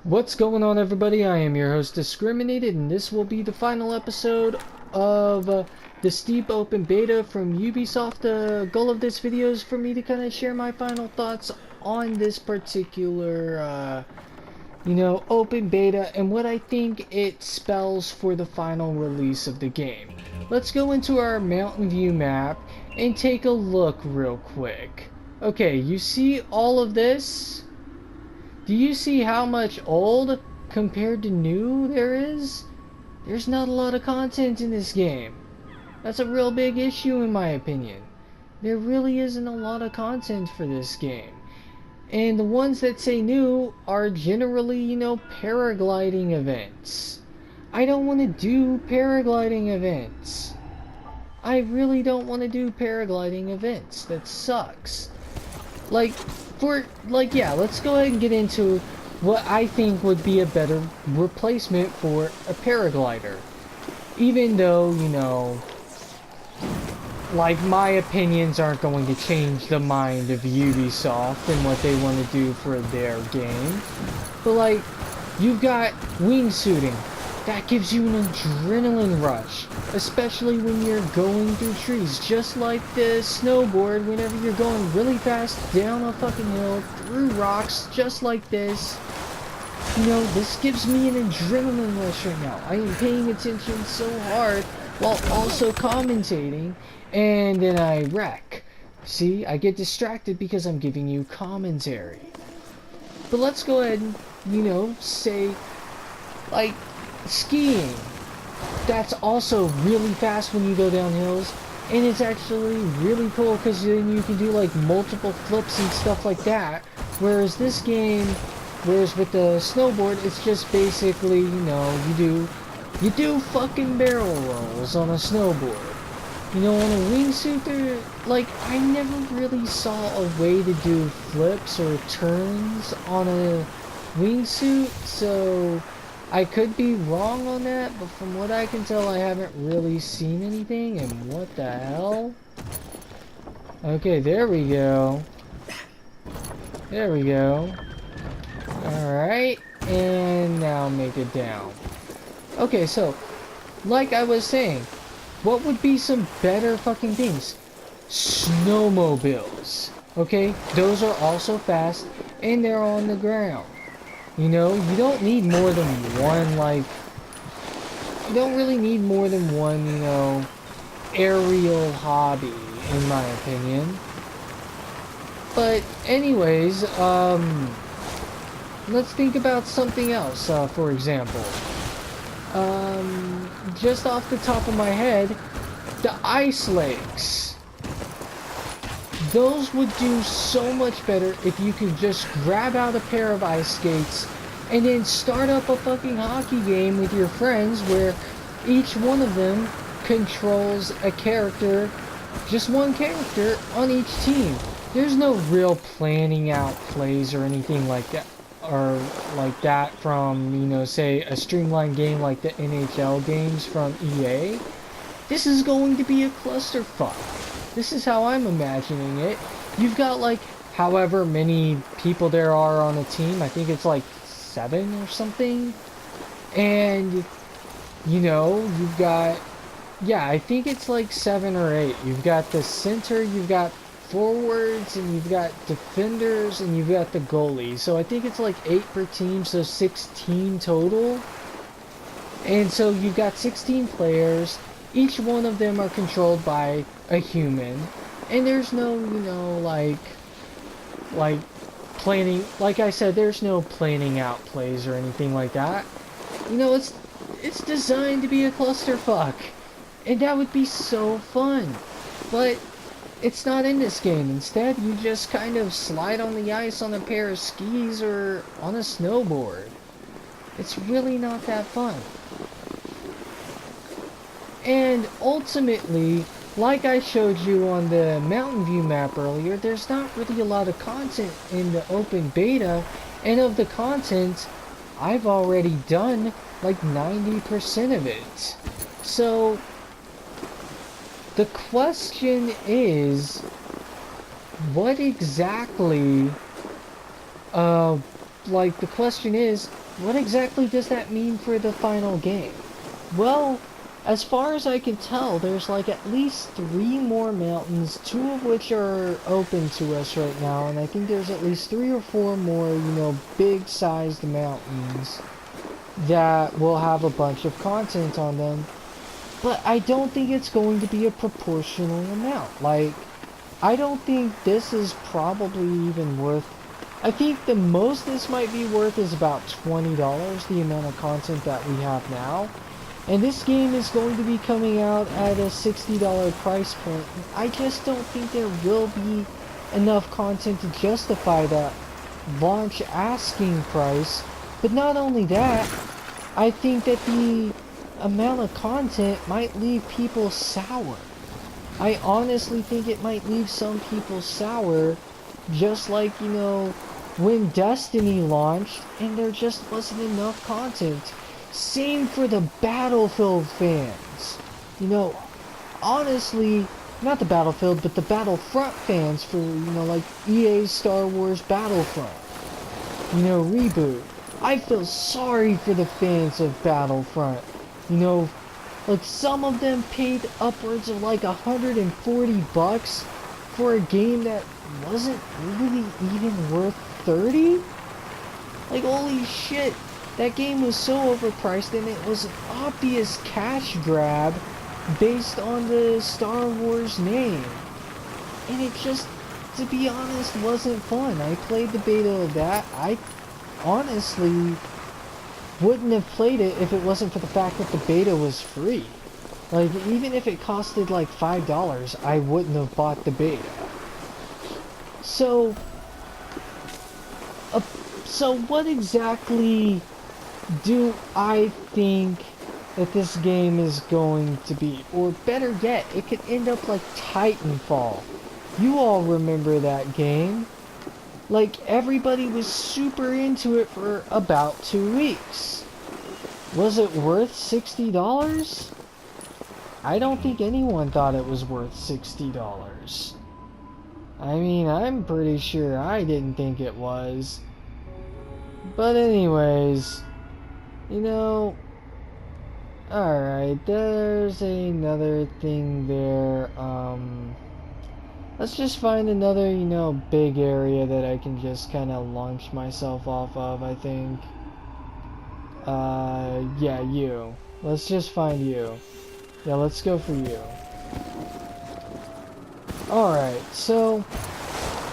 What's going on, everybody? I am your host, Discriminated, and this will be the final episode of the Steep Open Beta from Ubisoft. The goal of this video is for me to kind of share my final thoughts on this particular, open beta and what I think it spells for the final release of the game. Let's go into our Mountain View map and take a look real quick. Okay, you see all of this? Do you see how much old compared to new there is? There's not a lot of content in this game. That's a real big issue in my opinion. There really isn't a lot of content for this game. And the ones that say new are generally, paragliding events. I don't want to do paragliding events. I really don't want to do paragliding events. That sucks. Let's go ahead and get into what I think would be a better replacement for a paraglider. Even though, my opinions aren't going to change the mind of Ubisoft and what they want to do for their game. But, you've got wingsuiting. That gives you an adrenaline rush, especially when you're going through trees, just like the snowboard whenever you're going really fast down a fucking hill, through rocks, just like this. This gives me an adrenaline rush right now. I am paying attention so hard while also commentating, and then I wreck. See, I get distracted because I'm giving you commentary. But let's go ahead and, say, skiing. That's also really fast when you go down hills, and it's actually really cool because then you can do multiple flips and stuff like that. Whereas with the snowboard, it's just basically, you do fucking barrel rolls on a snowboard. On a wingsuit, I never really saw a way to do flips or turns on a wingsuit, so I could be wrong on that, but from what I can tell, I haven't really seen anything, and what the hell? Okay, there we go. There we go. Alright, and now make it down. Okay, so, like I was saying, what would be some better fucking things? Snowmobiles. Okay, those are also fast, and they're on the ground. You don't need more than one, you don't really need more than one, aerial hobby, in my opinion. But anyways, let's think about something else, for example. Just off the top of my head, the ice lakes. Those would do so much better if you could just grab out a pair of ice skates and then start up a fucking hockey game with your friends where each one of them controls a character, just one character on each team. There's no real planning out plays or anything like that, from, say, a streamlined game like the NHL games from EA. This is going to be a clusterfuck. This is how I'm imagining it. You've got however many people there are on a team. I think it's 7 or something. And you've got, I think it's 7 or 8. You've got the center, you've got forwards, and you've got defenders, and you've got the goalie. So I think it's 8 per team, so 16 total. And so you've got 16 players. Each one of them are controlled by a human, and there's no, planning, like I said, there's no planning out plays or anything like that. It's designed to be a clusterfuck, and that would be so fun, but it's not in this game. Instead, you just kind of slide on the ice on a pair of skis or on a snowboard. It's really not that fun. And ultimately, like I showed you on the Mountain View map earlier, there's not really a lot of content in the open beta, and of the content, I've already done 90% of it. So, the question is, what exactly like, the question is, what exactly does that mean for the final game? Well, as far as I can tell, there's like at least 3 more mountains, 2 of which are open to us right now, and I think there's at least 3 or 4 more, you know, big-sized mountains that will have a bunch of content on them. But I don't think it's going to be a proportional amount. Like, I don't think this is probably even worth... I think the most this might be worth is about $20, the amount of content that we have now. And this game is going to be coming out at a $60 price point. I just don't think there will be enough content to justify that launch asking price. But not only that, I think that the amount of content might leave people sour. I honestly think it might leave some people sour, just like, you know, when Destiny launched and there just wasn't enough content. Same for the Battlefield fans. You know, honestly, not the Battlefield, but the Battlefront fans for, you know, like EA's Star Wars Battlefront. You know, reboot. I feel sorry for the fans of Battlefront. You know, like some of them paid upwards of like $140 for a game that wasn't really even worth 30? Like, holy shit. That game was so overpriced, and it was an obvious cash grab based on the Star Wars name. And it just, to be honest, wasn't fun. I played the beta of that. I honestly wouldn't have played it if it wasn't for the fact that the beta was free. Like, even if it costed like $5, I wouldn't have bought the beta. So what exactly do I think that this game is going to be? Or better yet, it could end up like Titanfall. You all remember that game. Like, everybody was super into it for about 2 weeks. Was it worth $60? I don't think anyone thought it was worth $60. I mean, I'm pretty sure I didn't think it was. But anyways, you know, alright, there's another thing there. Let's just find another, you know, big area that I can just kind of launch myself off of, I think. Yeah, you. Let's just find you. Yeah, let's go for you. Alright, so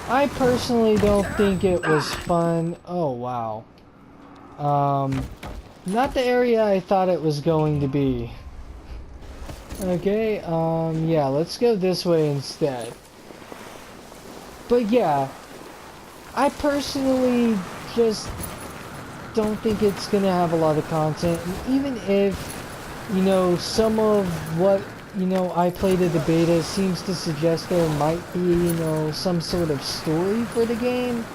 I personally don't think it was fun. Oh, wow. Not the area I thought it was going to be. Okay, yeah, let's go this way instead. But yeah, I personally just don't think it's gonna have a lot of content. And even if, you know, some of what, you know, I played at the beta seems to suggest there might be, you know, some sort of story for the game,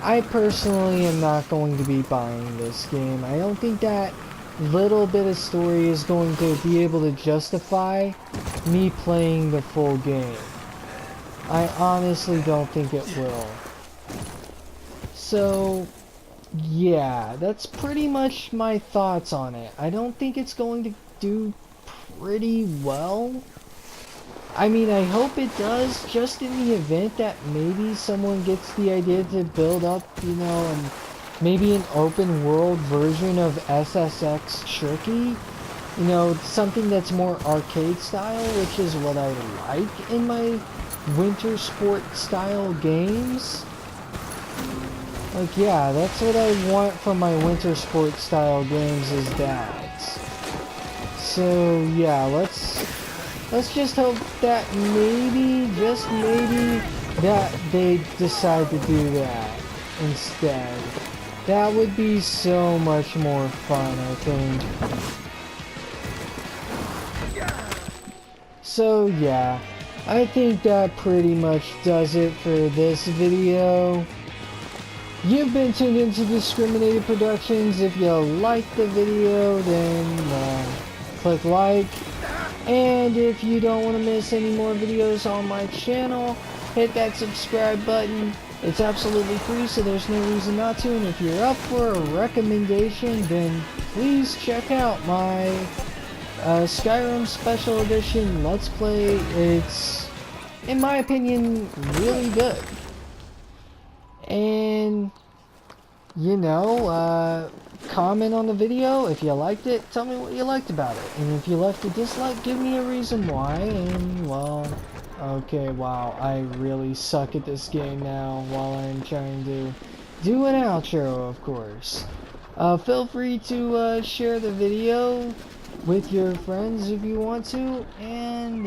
I personally am not going to be buying this game. I don't think that little bit of story is going to be able to justify me playing the full game. I honestly don't think it will. So, yeah, that's pretty much my thoughts on it. I don't think it's going to do pretty well. I mean, I hope it does, just in the event that maybe someone gets the idea to build up, you know, maybe an open world version of SSX Tricky. You know, something that's more arcade style, which is what I like in my winter sport style games. Like, yeah, that's what I want from my winter sport style games, is that. So, yeah, let's just hope that maybe, just maybe, that they decide to do that instead. That would be so much more fun, I think. So, yeah, I think that pretty much does it for this video. You've been tuned into Discriminated Productions. If you liked the video, then click like. And if you don't want to miss any more videos on my channel, hit that subscribe button. It's absolutely free, so there's no reason not to. And if you're up for a recommendation, then please check out my Skyrim Special Edition Let's Play. It's, in my opinion, really good. And, you know, comment on the video if you liked it. Tell me what you liked about it. And if you left a dislike, give me a reason why. And, well, okay, wow, I really suck at this game now while I'm trying to do an outro, of course. Feel free to share the video with your friends if you want to, and,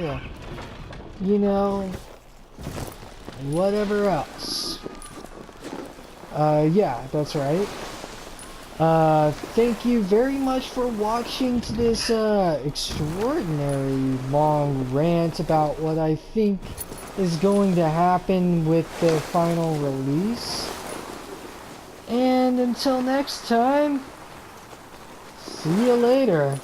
you know, whatever else. Yeah, that's right. Thank you very much for watching to this, extraordinary long rant about what I think is going to happen with the final release. And until next time, see you later.